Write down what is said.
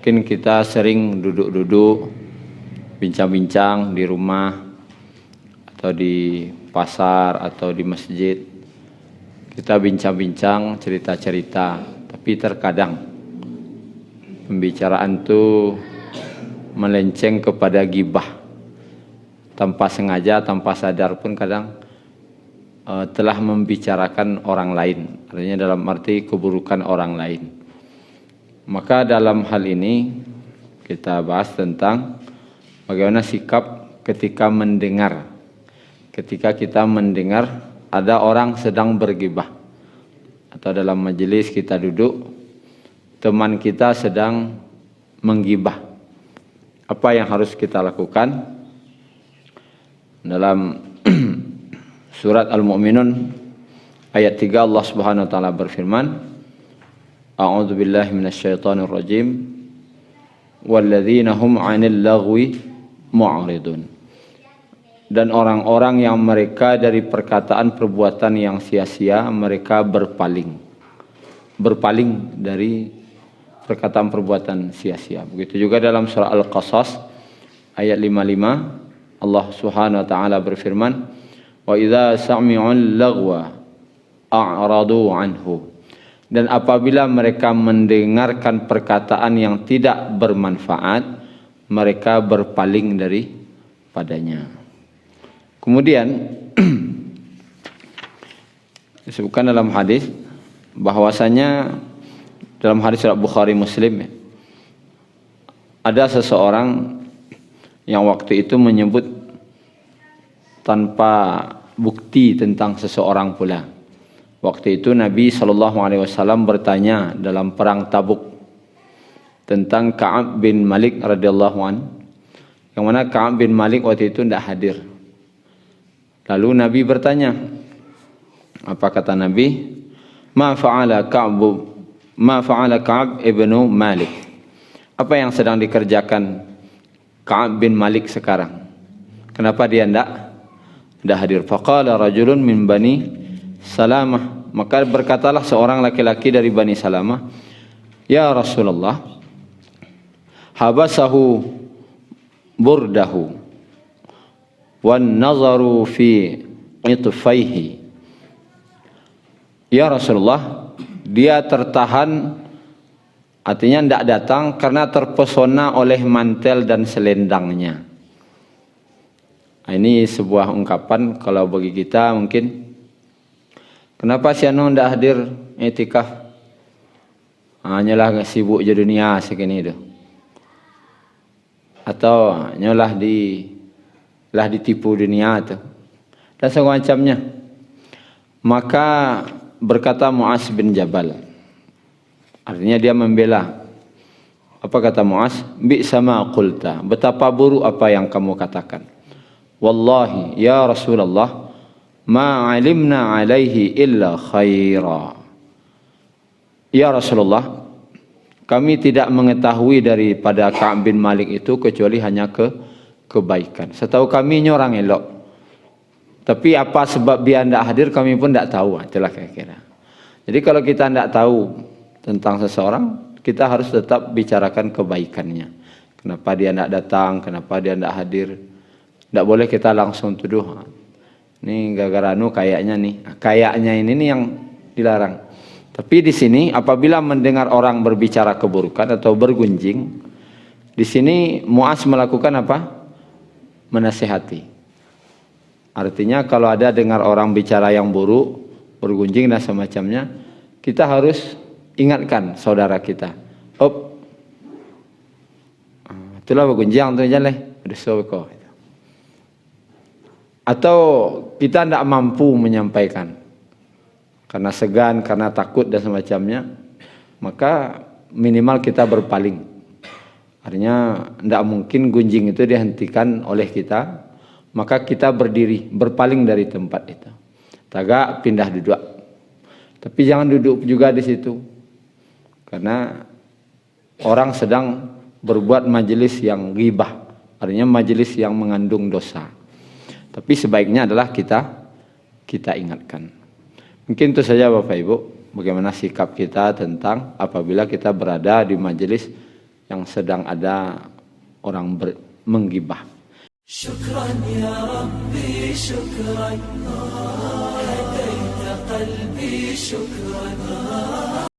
Mungkin kita sering duduk-duduk, bincang-bincang di rumah, atau di pasar, atau di masjid. Kita bincang-bincang, cerita-cerita, tapi terkadang pembicaraan itu melenceng kepada gibah. Tanpa sengaja, tanpa sadar pun kadang telah membicarakan orang lain. Artinya dalam arti keburukan orang lain. Maka dalam hal ini kita bahas tentang bagaimana sikap ketika mendengar. Ketika kita mendengar ada orang sedang bergibah. Atau dalam majelis kita duduk, teman kita sedang menggibah. Apa yang harus kita lakukan? Dalam surat Al-Mu'minun ayat 3 Allah Subhanahu wa taala berfirman, A'udzu billahi minasyaitonir rajim. Walladzina hum 'anil lagwi mu'ridun. Dan orang-orang yang mereka dari perkataan perbuatan yang sia-sia mereka berpaling dari perkataan perbuatan sia-sia. Begitu juga dalam surah Al-Qasas ayat 55 Allah Subhanahu wa taala berfirman, "Wa idza sami'ul lagwa a'radu anhu." Dan apabila mereka mendengarkan perkataan yang tidak bermanfaat, mereka berpaling daripadanya. Kemudian disebutkan dalam hadis bahwasanya dalam hadis riwayat Bukhari Muslim ada seseorang yang waktu itu menyebut tanpa bukti tentang seseorang pula. Waktu itu Nabi SAW bertanya dalam perang Tabuk tentang Ka'ab bin Malik radhiyallahu an, yang mana Ka'ab bin Malik waktu itu tidak hadir. Lalu Nabi bertanya, apa kata Nabi? Ma fa'ala Ka'ab ibnu Malik. Apa yang sedang dikerjakan Ka'ab bin Malik sekarang? Kenapa dia tidak hadir? Faqala rajulun min Bani Salamah. Maka berkatalah seorang laki-laki dari Bani Salamah, Ya Rasulullah, habasahu burdahu wan nazaru fi itfaihi. Ya Rasulullah, dia tertahan, artinya tidak datang karena terpesona oleh mantel dan selendangnya. Ini sebuah ungkapan kalau bagi kita mungkin, kenapa si anu tidak hadir i'tikaf? Hanyalah sibuk je dunia segini itu. Atau hanyalah ditipu dunia itu. Dan semacamnya. Maka berkata Mu'az bin Jabal, artinya dia membela. Apa kata Mu'az? Bi'sama qulta. Betapa buruk apa yang kamu katakan. Wallahi ya Rasulullah, ma alimna alaihi illa khaira. Ya Rasulullah, kami tidak mengetahui daripada Ka'ab bin Malik itu kecuali hanya kebaikan. Setahu kami ini orang elok. Tapi apa sebab dia tidak hadir kami pun tidak tahu. Itulah kira-kira. Jadi kalau kita tidak tahu tentang seseorang, kita harus tetap bicarakan kebaikannya. Kenapa dia tidak datang, kenapa dia tidak hadir. Tidak boleh kita langsung tuduh. Ini gara-gara kayaknya nih. Kayaknya ini nih yang dilarang. Tapi di sini apabila mendengar orang berbicara keburukan atau bergunjing, di sini Mu'az melakukan apa? Menasihati. Artinya kalau ada dengar orang bicara yang buruk, bergunjing dan semacamnya, kita harus ingatkan saudara kita. Itulah bergunjing tu jalan. Atau kita tidak mampu menyampaikan karena segan, karena takut dan semacamnya, maka minimal kita berpaling. Artinya tidak mungkin gunjing itu dihentikan oleh kita, maka kita berdiri, berpaling dari tempat itu. Tagak pindah duduk. Tapi jangan duduk juga di situ. Karena orang sedang berbuat majelis yang ghibah, artinya majelis yang mengandung dosa. Tapi sebaiknya adalah kita ingatkan. Mungkin itu saja Bapak Ibu, bagaimana sikap kita tentang apabila kita berada di majelis yang sedang ada orang menggibah. Syukran ya Rabbi syukran, hadaita qalbi syukran.